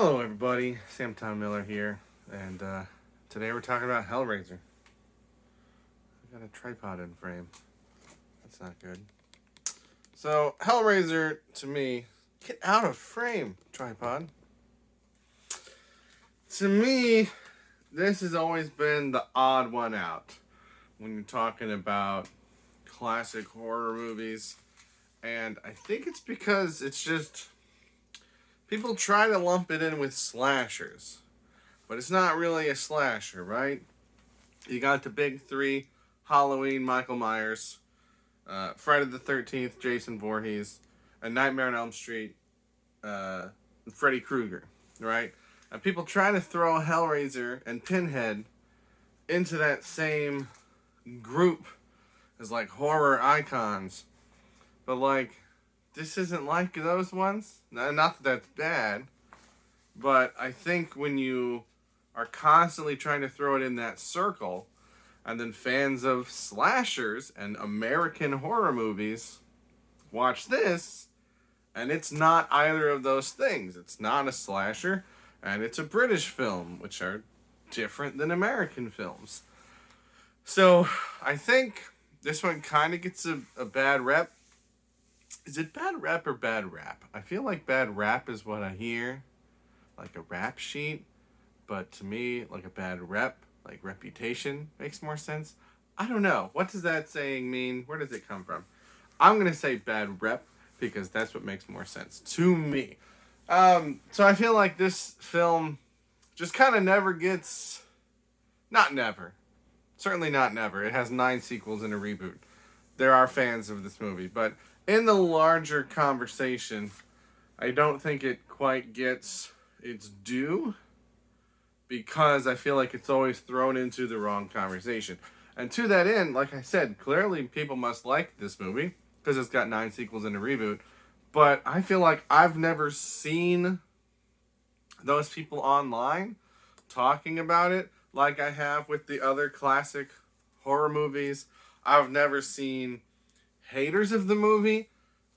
Hello, everybody. Sam Tom Miller here, and today we're talking about Hellraiser. I got a tripod in frame. That's not good. So, Hellraiser, to me, get out of frame, tripod. To me, this has always been the odd one out when you're talking about classic horror movies, and I think it's because it's just people try to lump it in with slashers, but it's not really a slasher, right? You got the big three: Halloween, Michael Myers, Friday the 13th, Jason Voorhees, and Nightmare on Elm Street, Freddy Krueger, right? And people try to throw Hellraiser and Pinhead into that same group as like horror icons, but like this isn't like those ones. Not that that's bad, but I think when you are constantly trying to throw it in that circle, and then fans of slashers and American horror movies watch this, and it's not either of those things. It's not a slasher, and it's a British film, which are different than American films. So I think this one kind of gets a bad rep. Is it bad rep or bad rap? I feel like bad rap is what I hear, like a rap sheet. But to me, like a bad rep, like reputation, makes more sense. I don't know. What does that saying mean? Where does it come from? I'm going to say bad rep because that's what makes more sense to me. So I feel like this film just kind of never gets... Not never. Certainly not never. It has 9 sequels and a reboot. There are fans of this movie. But in the larger conversation, I don't think it quite gets its due, because I feel like it's always thrown into the wrong conversation. And to that end, like I said, clearly people must like this movie because it's got 9 sequels and a reboot. But I feel like I've never seen those people online talking about it like I have with the other classic horror movies. I've never seen haters of the movie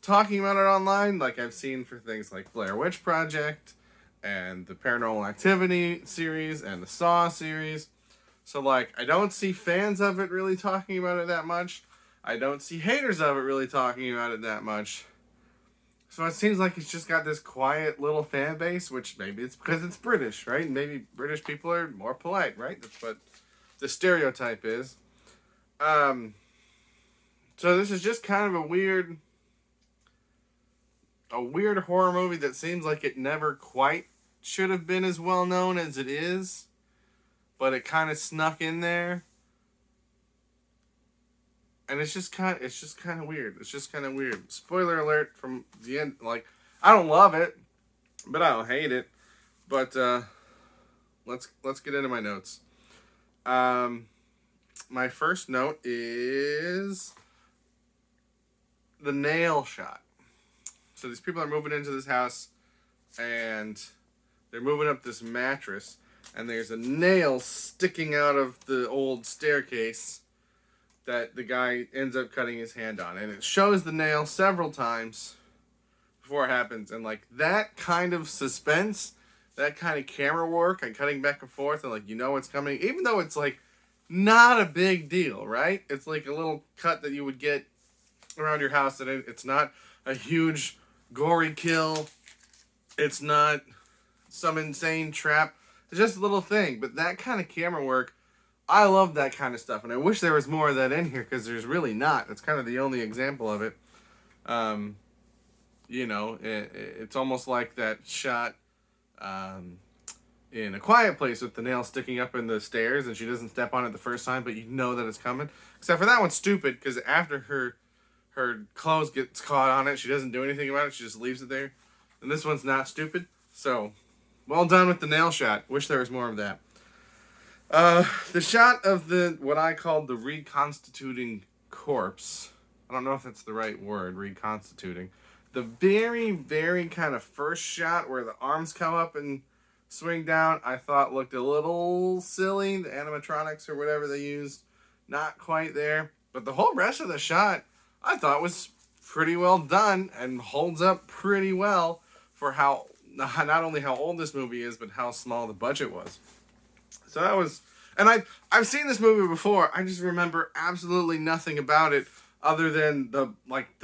talking about it online like I've seen for things like Blair Witch Project and the Paranormal Activity series and the Saw series. So, like, I don't see fans of it really talking about it that much. I don't see haters of it really talking about it that much. So it seems like it's just got this quiet little fan base, which maybe it's because it's British, right? Maybe British people are more polite, right? That's what the stereotype is. So this is just kind of a weird horror movie that seems like it never quite should have been as well known as it is, but it kind of snuck in there, and it's just kind of weird. It's just kind of weird. Spoiler alert from the end. Like, I don't love it, but I don't hate it. But let's get into my notes. My first note is the nail shot. So these people are moving into this house, and they're moving up this mattress, and there's a nail sticking out of the old staircase that the guy ends up cutting his hand on. And it shows the nail several times before it happens. And, like, that kind of suspense, that kind of camera work and cutting back and forth, and, like, you know what's coming, even though it's, like, not a big deal, right? It's like a little cut that you would get around your house, and it's not a huge gory kill. It's not some insane trap. It's just a little thing. But that kind of camera work, I love that kind of stuff. And I wish there was more of that in here, because there's really not. That's kind of the only example of it. It's almost like that shot in A Quiet Place with the nail sticking up in the stairs, and she doesn't step on it the first time, but you know that it's coming. Except for that one's stupid, because after her clothes gets caught on it, she doesn't do anything about it. She just leaves it there. And this one's not stupid. So, well done with the nail shot. Wish there was more of that. The shot of what I called the reconstituting corpse. I don't know if that's the right word, reconstituting. The very, very kind of first shot where the arms come up and swing down, I thought looked a little silly. The animatronics or whatever they used, not quite there. But the whole rest of the shot, I thought was pretty well done and holds up pretty well for how not only how old this movie is, but how small the budget was. So that was, and I've seen this movie before. I just remember absolutely nothing about it other than the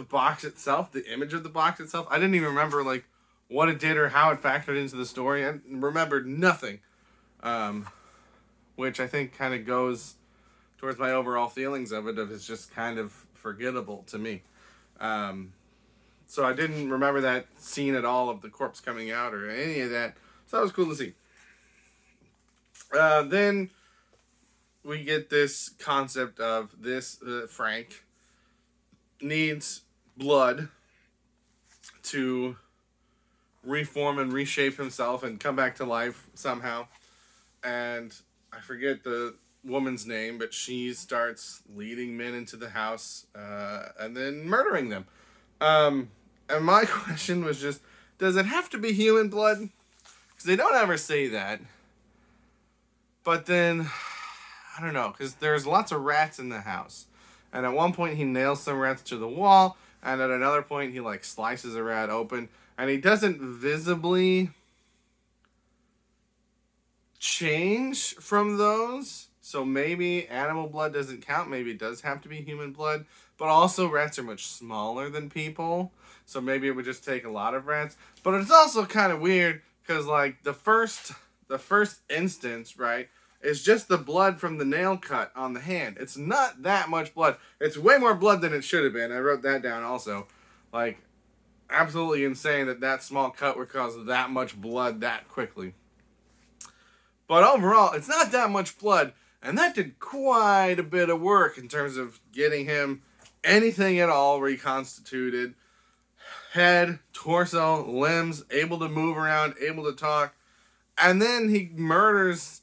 box itself, the image of the box itself. I didn't even remember like what it did or how it factored into the story. I remembered nothing, which I think kind of goes towards my overall feelings of it. Of it's just kind of forgettable to me. So I didn't remember that scene at all of the corpse coming out or any of that. So that was cool to see. Then we get this concept of this Frank needs blood to reform and reshape himself and come back to life somehow. And I forget the woman's name, but she starts leading men into the house and then murdering them. And my question was just, does it have to be human blood? Because they don't ever say that. But then, I don't know, because there's lots of rats in the house. And at one point he nails some rats to the wall, and at another point he like slices a rat open. And he doesn't visibly change from those. So maybe animal blood doesn't count. Maybe it does have to be human blood. But also rats are much smaller than people. So maybe it would just take a lot of rats. But it's also kind of weird because like the first instance, right, is just the blood from the nail cut on the hand. It's not that much blood. It's way more blood than it should have been. I wrote that down also. Like, absolutely insane that small cut would cause that much blood that quickly. But overall, it's not that much blood. And that did quite a bit of work in terms of getting him anything at all reconstituted. Head, torso, limbs, able to move around, able to talk. And then he murders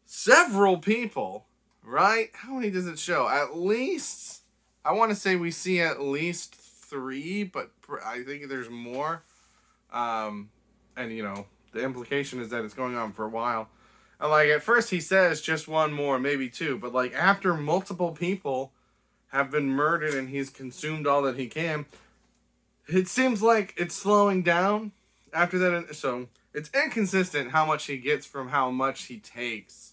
several people, right? How many does it show? At least, I want to say we see at least 3, but I think there's more. And, you know, the implication is that it's going on for a while. And, like, at first he says just 1 more, maybe 2. But, like, after multiple people have been murdered and he's consumed all that he can, it seems like it's slowing down after that. So, it's inconsistent how much he gets from how much he takes.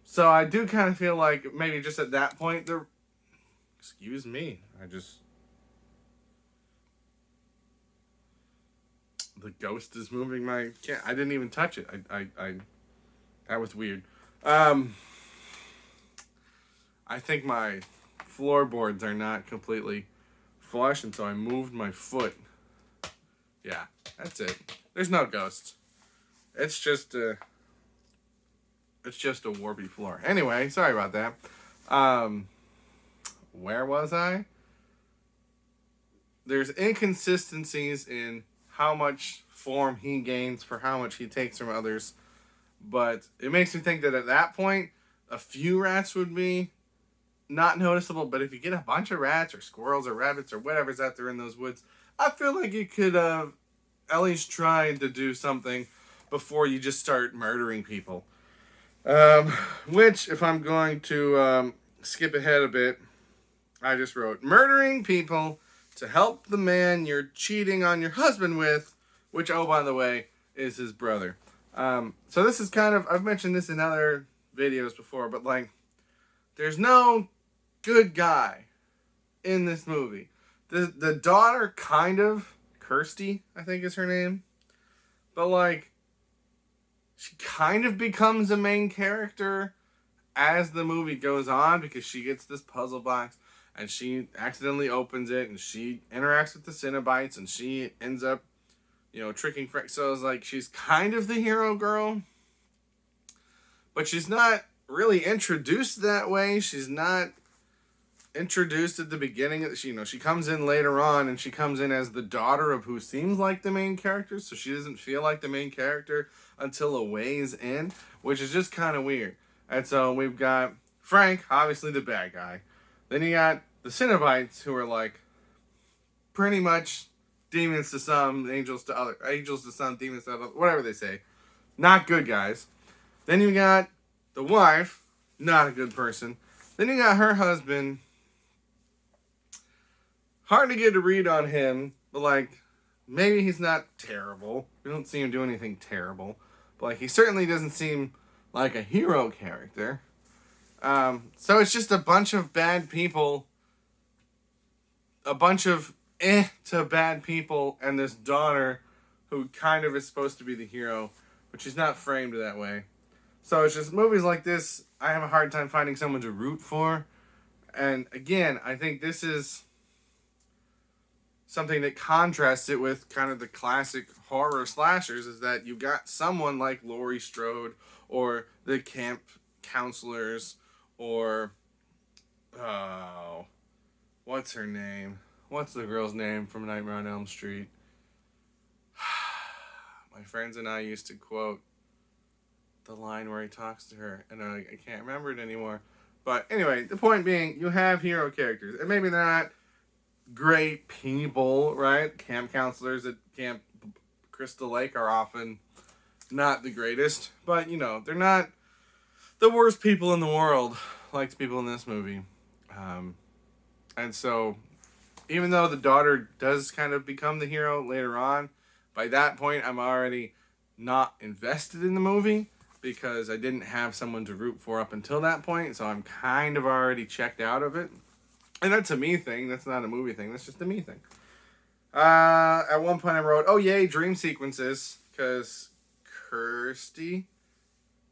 So I do kind of feel like maybe just at that point, excuse me, the ghost is moving I didn't even touch it. That was weird. I think my floorboards are not completely flush, and so I moved my foot. Yeah, that's it. There's no ghosts. It's just a warpy floor. Anyway, sorry about that. Where was I? There's inconsistencies in how much form he gains for how much he takes from others. But it makes me think that at that point, a few rats would be not noticeable. But if you get a bunch of rats or squirrels or rabbits or whatever's out there in those woods, I feel like you could at least try to do something before you just start murdering people. Which, if I'm going to skip ahead a bit, I just wrote, murdering people to help the man you're cheating on your husband with, which, oh, by the way, is his brother. So this is kind of, I've mentioned this in other videos before, but, like, there's no good guy in this movie. The daughter, kind of, Kirsty, I think is her name, but, like, she kind of becomes a main character as the movie goes on because she gets this puzzle box and she accidentally opens it and she interacts with the Cenobites and she ends up, you know, tricking Frank. So it's like she's kind of the hero girl, but she's not really introduced that way. She's not introduced at the beginning. She comes in later on and she comes in as the daughter of who seems like the main character, so she doesn't feel like the main character until a ways in, which is just kind of weird. And so we've got Frank, obviously the bad guy. Then you got the Cenobites, who are like pretty much demons to some, angels to other, angels to some, demons to other, whatever they say. Not good guys. Then you got the wife, not a good person. Then you got her husband. Hard to get a read on him, but like maybe he's not terrible. We don't see him do anything terrible. But, like, he certainly doesn't seem like a hero character. So it's just a bunch of bad people. A bunch of to bad people and this daughter who kind of is supposed to be the hero, but she's not framed that way. So it's just movies like this, I have a hard time finding someone to root for. And again, I think this is something that contrasts it with kind of the classic horror slashers, is that you got someone like Laurie Strode or the camp counselors or what's her name? What's the girl's name from Nightmare on Elm Street? My friends and I used to quote the line where he talks to her, and I can't remember it anymore. But anyway, the point being, you have hero characters, and maybe they're not great people, right? Camp counselors at Camp Crystal Lake are often not the greatest, but, you know, they're not the worst people in the world, like the people in this movie. And so, even though the daughter does kind of become the hero later on, by that point, I'm already not invested in the movie because I didn't have someone to root for up until that point, so I'm kind of already checked out of it. And that's a me thing. That's not a movie thing. That's just a me thing. At one point I wrote, oh, yay, dream sequences, because Kirsty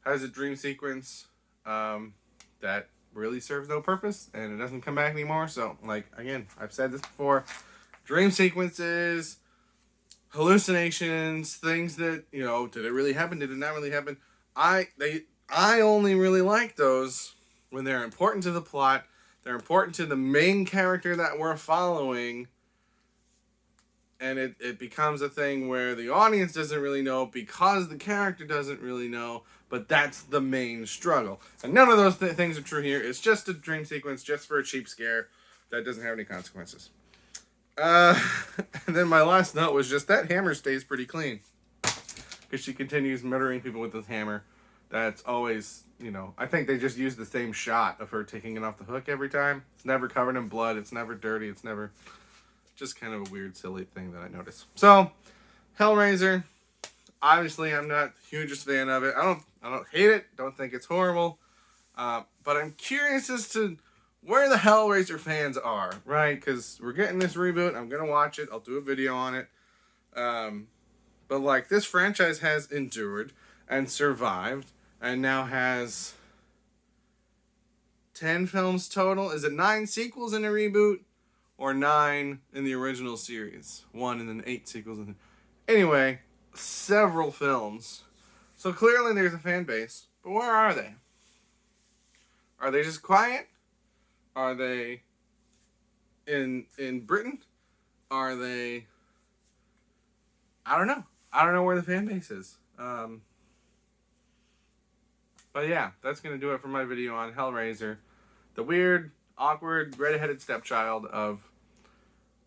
has a dream sequence that really serves no purpose, and it doesn't come back anymore. So, like, again, I've said this before. Dream sequences, hallucinations, things that, you know, did it really happen? Did it not really happen? I only really like those when they're important to the plot, they're important to the main character that we're following, and it becomes a thing where the audience doesn't really know because the character doesn't really know, but that's the main struggle. And none of those things are true here. It's just a dream sequence just for a cheap scare that doesn't have any consequences. And then my last note was just that hammer stays pretty clean. Because she continues murdering people with this hammer. That's always, you know, I think they just use the same shot of her taking it off the hook every time. It's never covered in blood. It's never dirty. It's never, just kind of a weird, silly thing that I noticed. So, Hellraiser, obviously I'm not the hugest fan of it. I don't hate it. Don't think it's horrible. But I'm curious as to where the Hellraiser fans are, right? Because we're getting this reboot. I'm going to watch it. I'll do a video on it. But, like, this franchise has endured and survived and now has 10 films total. Is it 9 sequels in a reboot or 9 in the original series? 1 and then 8 sequels. Anyway, several films. So clearly there's a fan base. But where are they? Are they just quiet? Are they in Britain? Are they... I don't know. I don't know where the fan base is. But yeah, that's going to do it for my video on Hellraiser. The weird, awkward, red-headed stepchild of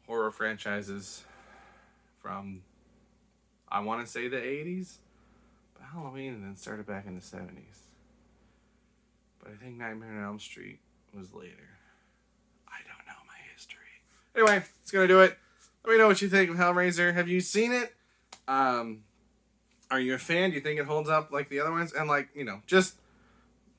horror franchises from, I want to say the 80s. But Halloween and then started back in the 70s. But I think Nightmare on Elm Street was later. I don't know my history. Anyway, it's going to do it. Let me know what you think of Hellraiser. Have you seen it? Are you a fan? Do you think it holds up like the other ones? And, like, you know, just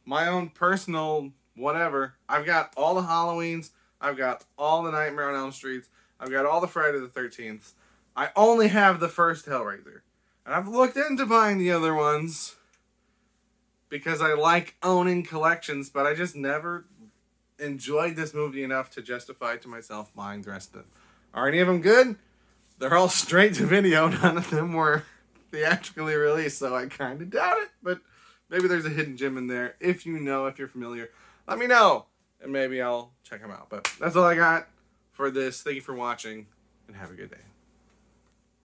my own personal whatever. I've got all the Halloweens. I've got all the Nightmare on Elm Streets. I've got all the Friday the 13th. I only have the first Hellraiser. And I've looked into buying the other ones because I like owning collections, but I just never enjoyed this movie enough to justify to myself buying the rest of them. Are any of them good? They're all straight to video. None of them were theatrically released, so I kind of doubt it. But maybe there's a hidden gem in there. If you know, if you're familiar, let me know, and maybe I'll check them out. But that's all I got for this. Thank you for watching, and have a good day.